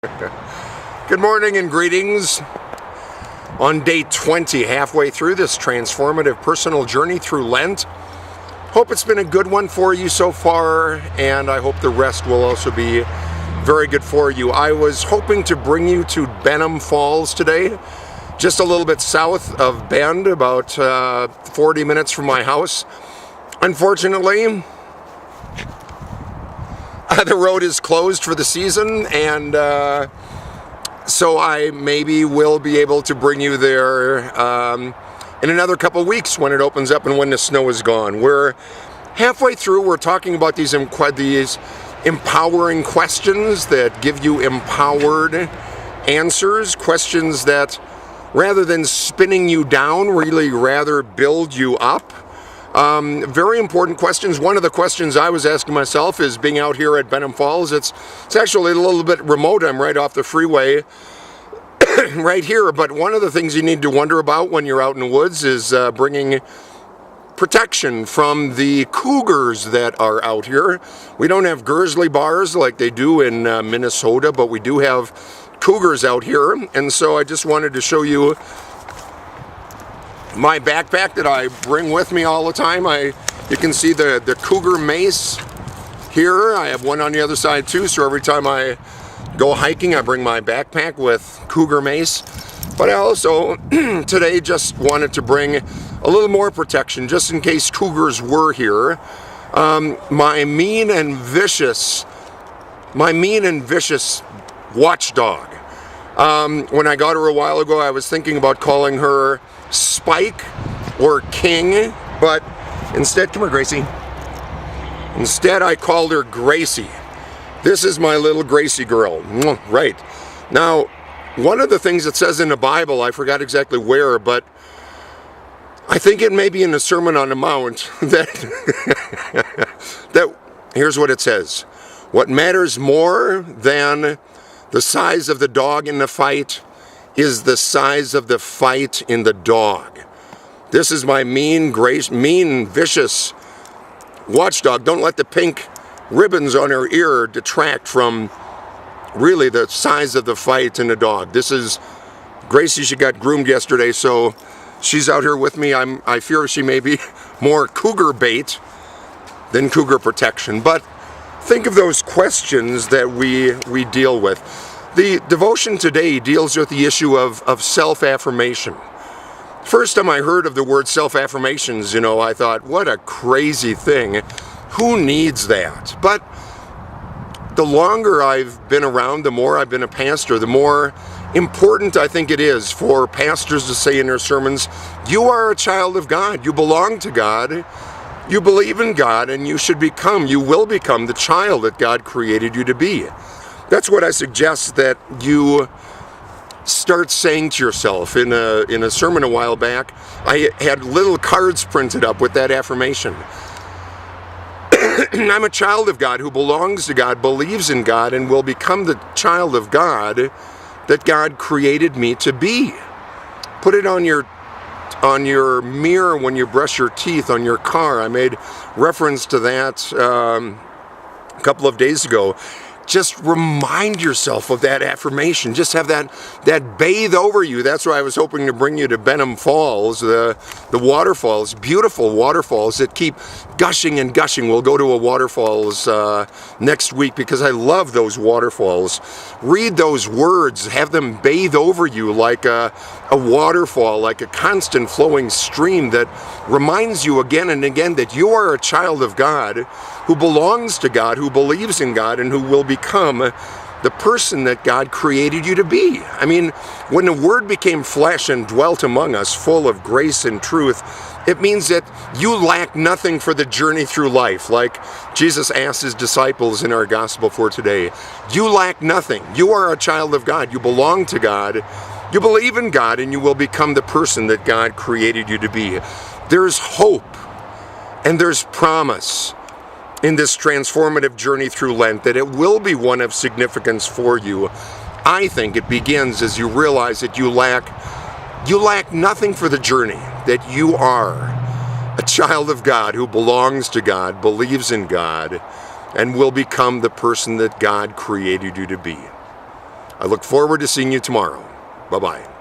Good morning and greetings on day 20, halfway through this transformative personal journey through Lent. Hope it's been a good one for you so far, and I hope the rest will also be very good for you. I was hoping to bring you to Benham Falls today, just a little bit south of Bend, about 40 minutes from my house. Unfortunately, the road is closed for the season, and so I maybe will be able to bring you there in another couple weeks when it opens up and when the snow is gone. We're halfway through. We're talking about these empowering questions that give you empowered answers, questions that, rather than spinning you down, really rather build you up. Very important questions. One of the questions I was asking myself is, being out here at Benham Falls, it's actually a little bit remote. I'm right off the freeway right here, but one of the things you need to wonder about when you're out in the woods is bringing protection from the cougars that are out here. We don't have grizzly bars like they do in Minnesota, but we do have cougars out here, and so I just wanted to show you my backpack that I bring with me all the time. You can see the cougar mace here. I have one on the other side too, so every time I go hiking I bring my backpack with cougar mace. But I also today just wanted to bring a little more protection just in case cougars were here. My mean and vicious watchdog. When I got her a while ago, I was thinking about calling her Spike or King, but instead, come here, Gracie. Instead, I called her Gracie. This is my little Gracie girl. Right. Now, one of the things it says in the Bible, I forgot exactly where, but I think it may be in the Sermon on the Mount, that here's what it says. What matters more than the size of the dog in the fight is the size of the fight in the dog. This is my mean, vicious watchdog. Don't let the pink ribbons on her ear detract from really the size of the fight in the dog. This is Gracie. She got groomed yesterday, so she's out here with me. I fear she may be more cougar bait than cougar protection. But think of those questions that we deal with. The devotion today deals with the issue of self-affirmation. First time I heard of the word self-affirmations, I thought, what a crazy thing. Who needs that? But the longer I've been around, the more I've been a pastor, the more important I think it is for pastors to say in their sermons, you are a child of God. You belong to God. You believe in God, and you will become the child that God created you to be. That's what I suggest that you start saying to yourself. In a sermon a while back, I had little cards printed up with that affirmation. I'm a child of God who belongs to God, believes in God, and will become the child of God that God created me to be. Put it on your mirror when you brush your teeth, on your car. I made reference to that a couple of days ago. Just remind yourself of that affirmation. Just have that bathe over you. That's why I was hoping to bring you to Benham Falls, the waterfalls, beautiful waterfalls that keep gushing and gushing. We'll go to a waterfalls next week because I love those waterfalls. Read those words. Have them bathe over you like a waterfall, like a constant flowing stream that reminds you again and again that you are a child of God who belongs to God, who believes in God, and who will become the person that God created you to be. I mean, when the Word became flesh and dwelt among us, full of grace and truth, it means that you lack nothing for the journey through life, like Jesus asked his disciples in our gospel for today. You lack nothing. You are a child of God. You belong to God. You believe in God, and you will become the person that God created you to be. There's hope and there's promise in this transformative journey through Lent, that it will be one of significance for you. I think it begins as you realize that you lack nothing for the journey, that you are a child of God who belongs to God, believes in God, and will become the person that God created you to be. I look forward to seeing you tomorrow. Bye-bye.